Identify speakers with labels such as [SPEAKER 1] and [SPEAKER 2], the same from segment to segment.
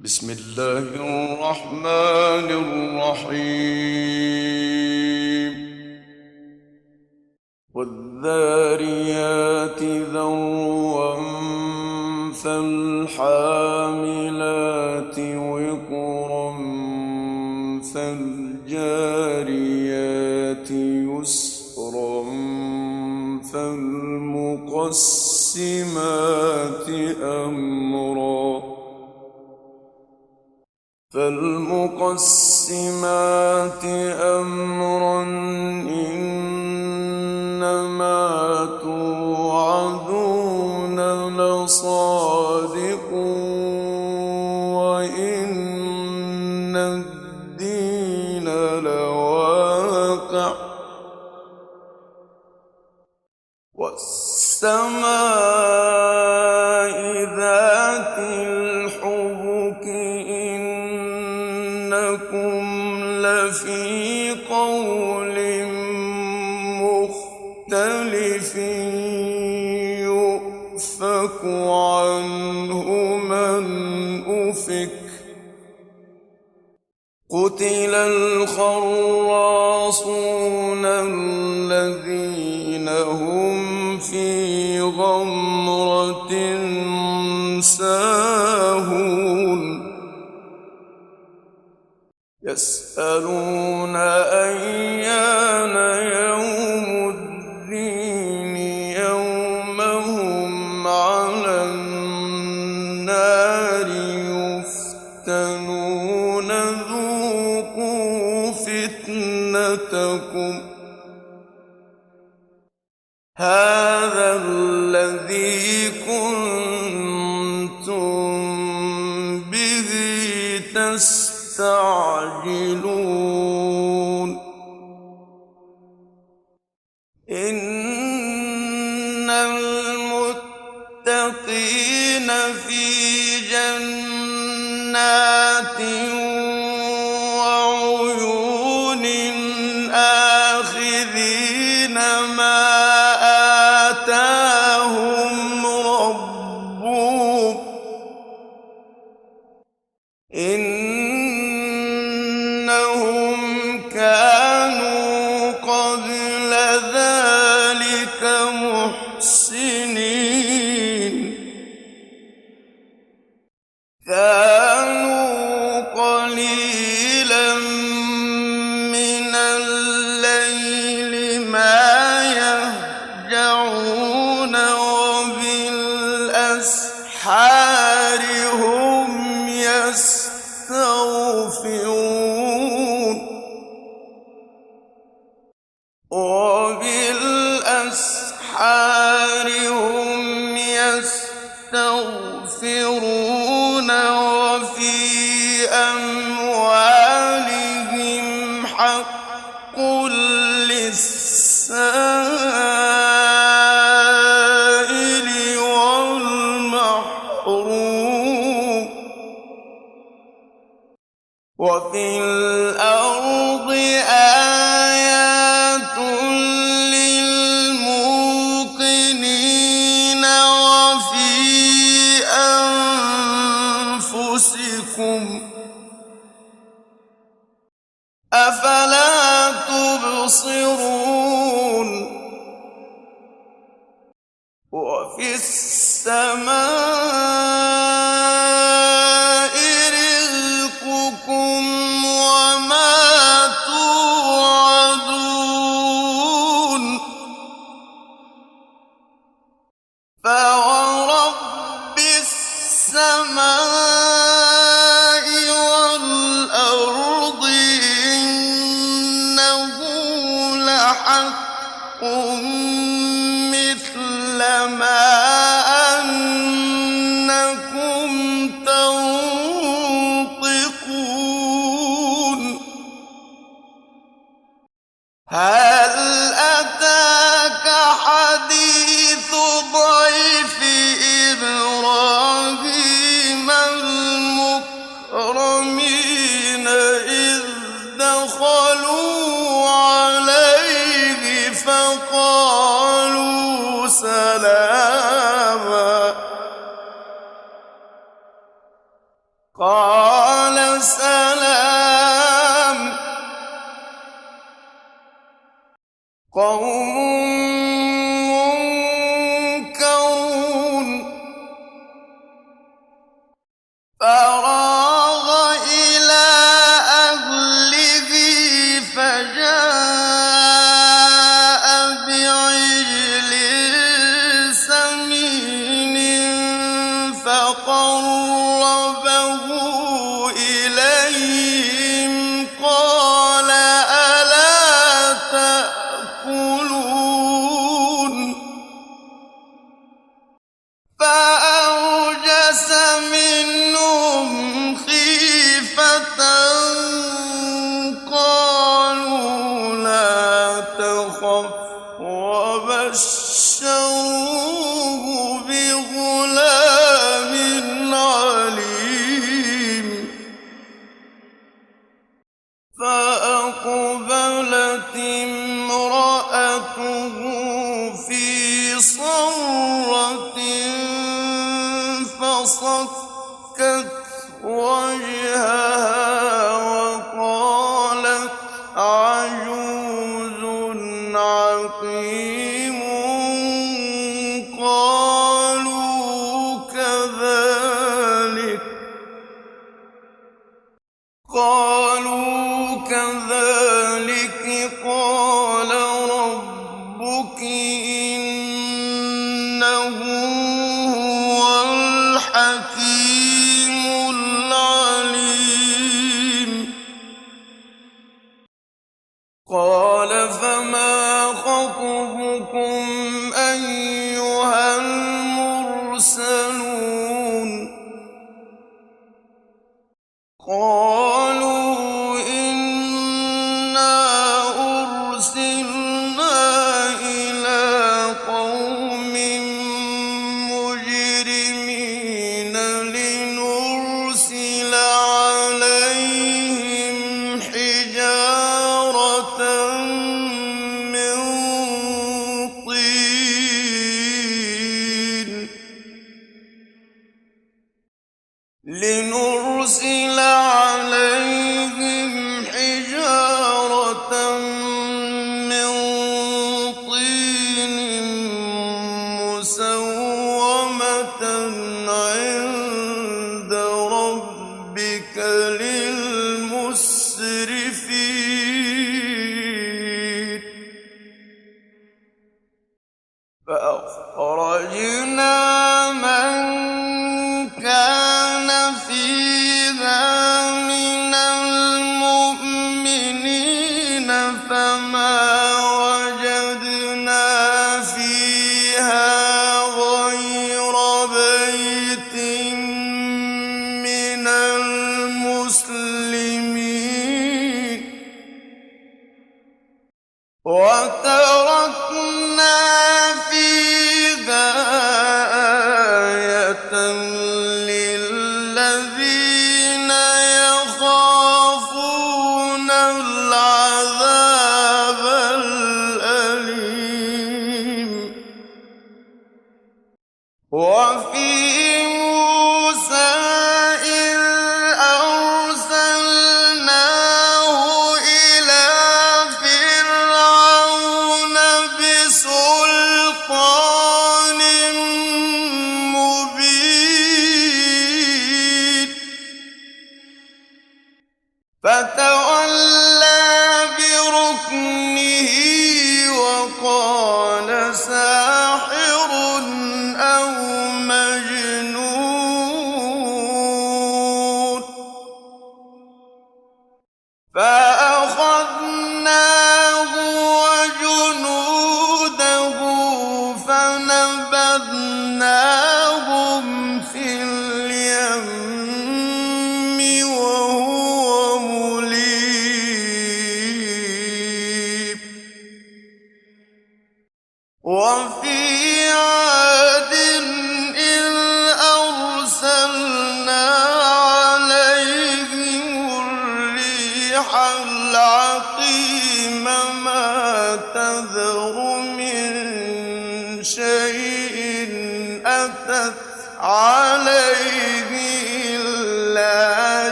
[SPEAKER 1] بسم الله الرحمن الرحيم والذاريات ذروا فالحاملات وقرا فالجاريات يسرا فالمقسمات أمرا إنما توعدون لصادق وإن الدين لواقع والسماء ذات الحبك إنكم لفي قول مختلف يؤفك عنه من أفك قتل الخراصون الذين هم في غمرة ساهون يسألون أيان يوم الدين يوم هم على النار يفتنون ذوقوا فتنتكم هذا الذي كنتم به تستعجلون إن المتقين في جنات وعيون آخذين ما آتاهم ربهم إنهم كانوا قبل ذلك محسنين كانوا قليلا من الليل ما يهجعون وبالأسحار هم يستغفرون وفي أموالهم حق للسائل والمحروم وفي الأرض آيات للموقنين وفي أنفسكم أفلا تبصرون وفي السماء رزقكم وما توعدون فورب السماء والأرض إنه لحق مثل ما أنكم تنطقون هل أتاك حديث ضيف إبراهيم المكرمين إذ دخلوا عليه فقالوا سلاما قال سلام قوم منكرون فراغ إلى أهله فجاء بعجل سمين فقربه إليهم قال ألا تأكلون فأوجس منهم خيفة قالوا لا تخف وبشروه بغلام عليم فأقبلت امرأته في صرة فصكت وجهها وقالت عجوز عقيم قالوا كذلك قال ربك إنه هو الحكيم العليم قال فما خطبكم أيها المرسلون قالوا إنا أرسلنا إلى قوم مجرمين لنرسل عليهم حجارة من طين مسومة عند ربك للمسرفين فأخرجنا من كان فيها من المؤمنين فما وجدنا فيها غير بيت من المسلمين وتركنا فيها آية للذين يخافون العذاب الأليم وفي موسى إذ أرسلناه إلى فرعون بسلطان مبين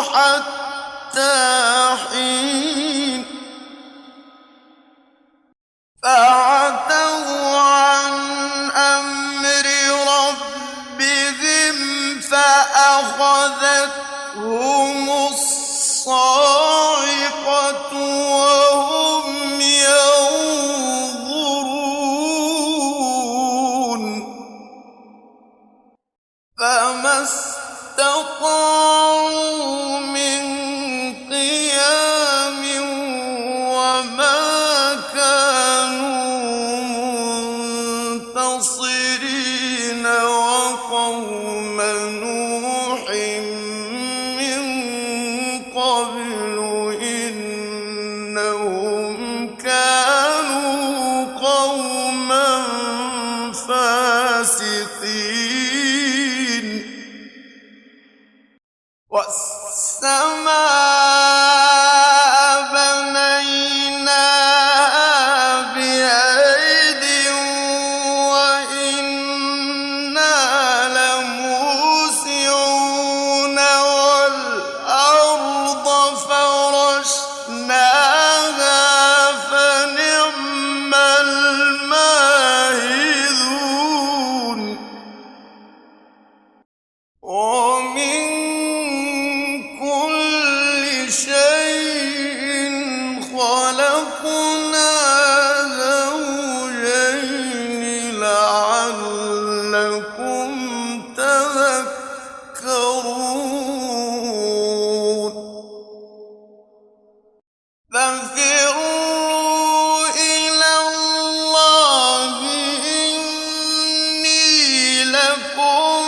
[SPEAKER 1] حتى حين فعتوا عن أمر ربهم فأخذتهم الصاعقة وهم ينظرون فما استطاعوا من قيام وما كانوا منتصرين وقوم نوح من قبل إنهم كانوا قوما فاسقين والسماء بنيناها بأيد وإنا لموسعون والأرض فرشناها فنعم الماهدون ومن كل شيء خلقنا زوجين لعلكم تذكرون فانفروا إلى الله إني لكم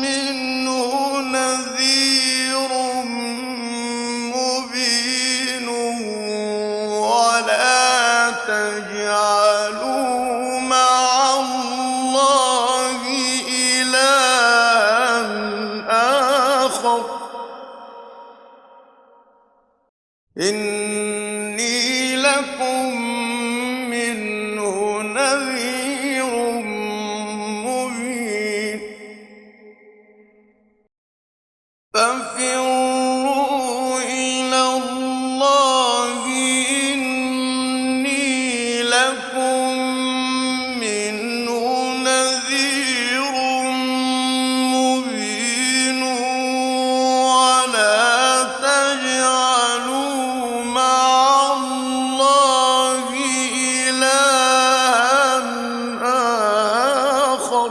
[SPEAKER 1] منه نذير مبين ولا تجعلوا مع الله إلها آخر إني لكم منه نذير مبين فانفروا إلى الله إني لكم منه نذير مبين ولا تجعلوا مع الله إلها آخر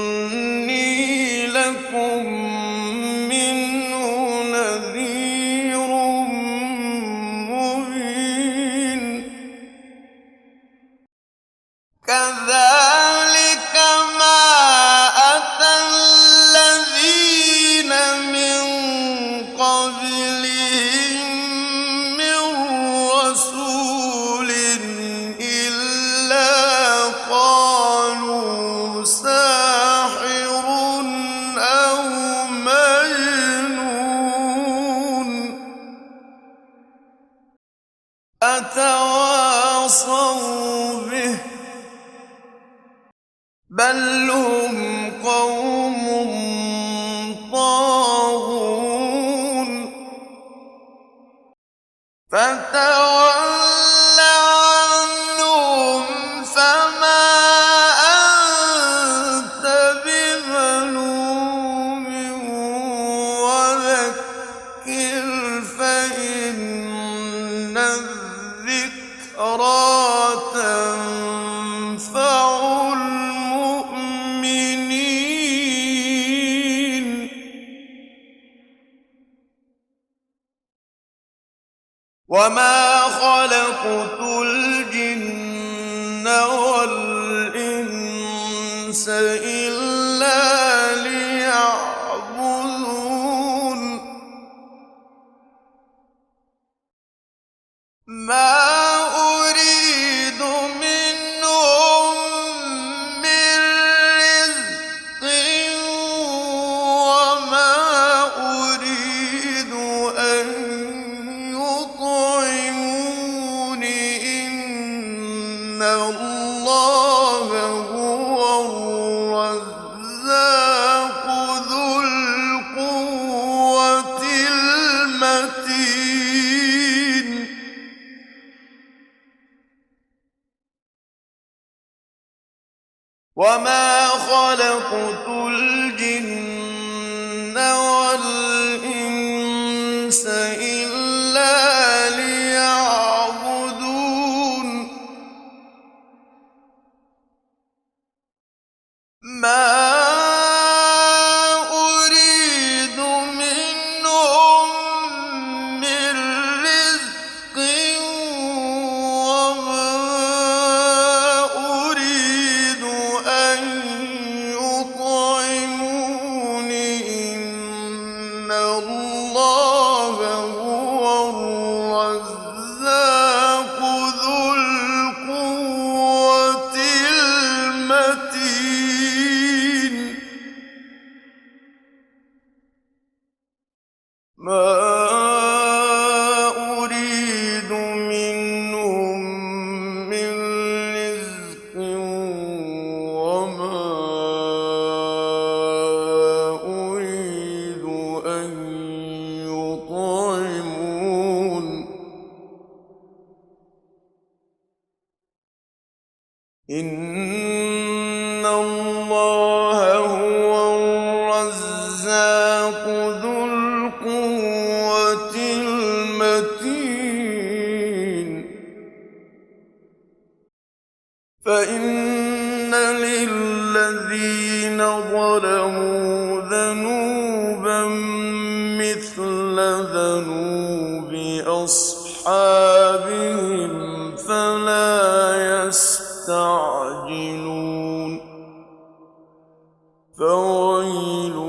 [SPEAKER 1] إني لكم منه نذير مبين كذلك ما أتى الذين من قبلهم من رسول إلا قالوا ساحر أو مجنون أتواصوا به بل هم قوم طاغون فتول عنهم فما أنت بملوم وذكر فإن الذكرى تنفع المؤمنين وما خلقت الجن والإنس إلا ليعبدون ما أريد منهم من رزق وما أريد أن يطعمون إن الله هو وما خلقت الجن والإنس إلا ليعبدون ما أريد منهم من رزق وما أريد أن يطعمون إن الله هو الرزاق ذو القوة المتين ما أريد منهم من رزق وما أريد أن يطعمون إن الله هو الرزاق ذو القوة المتين فإن للذين ظلموا ذنوبا مثل ذنوب أصحابهم فلا يستعجلون فويل